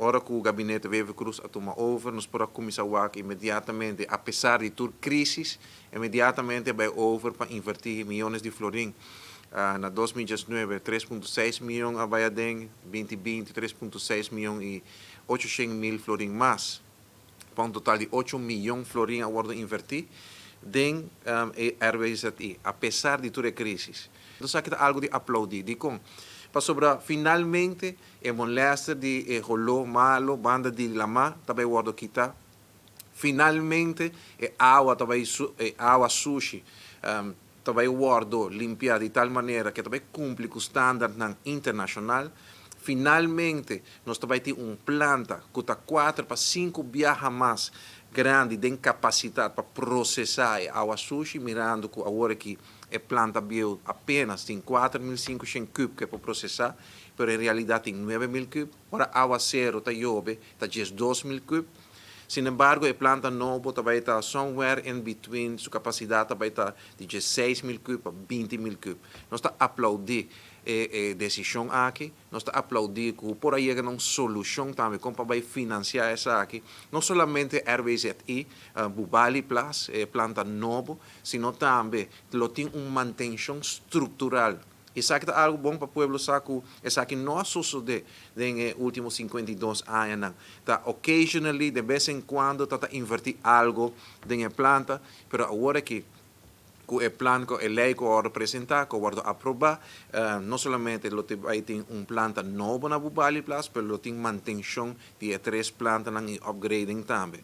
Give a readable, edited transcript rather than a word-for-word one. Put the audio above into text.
Ora que o gabinete Wever Cruz a tomar over, nós podemos começar a imediatamente, apesar de toda crise, imediatamente vai over para invertir milhões de florins. Na 2019, 3,6 milhões a Bayadeng, 2020, 3,6 milhões e 800 mil florins mais. Para um total de 8 milhões de florins a worden invertir den RWZI, apesar de toda a crise. Então, isso aqui é algo de aplaudir. Para sobrar, finalmente, é molesta de rolô malo, banda de lama, também guardo quitar. Finalmente, é água, também água sushi, também guardo limpiar de tal maneira que também cumpre com o standard internacional. Finalmente, nós também temos planta que está 4 para 5 vezes mais grande de capacidade para processar a água sushi, mirando que agora que a planta bio apenas tem 4.500 cubos que é para processar, mas em realidade tem 9.000 cubos. Agora a água zero está jovem, está 2.000 cubos. Sin embargo, a planta nova também está somewhere in between, sua capacidade também está de 16.000 cubos a 20.000 cubos. Nós estamos aplaudir a decisão aqui, nós estamos aplaudir que por aí é uma solução também, como para financiar essa aqui. Não somente RWZI, Bubali Plus, planta nova, sino também tem uma manutenção estrutural. Isso aqui é algo bom para o povo, saco. Isso aqui não sucede nos últimos 52 anos. Tá, occasionally, de vez em quando, está invertir algo na planta, mas agora que o plano que a lei que vai apresentar, que vai aprovar, não somente vai ter uma planta nova na Bubali Plus, mas tem manutenção de 3 plantas e upgrading também.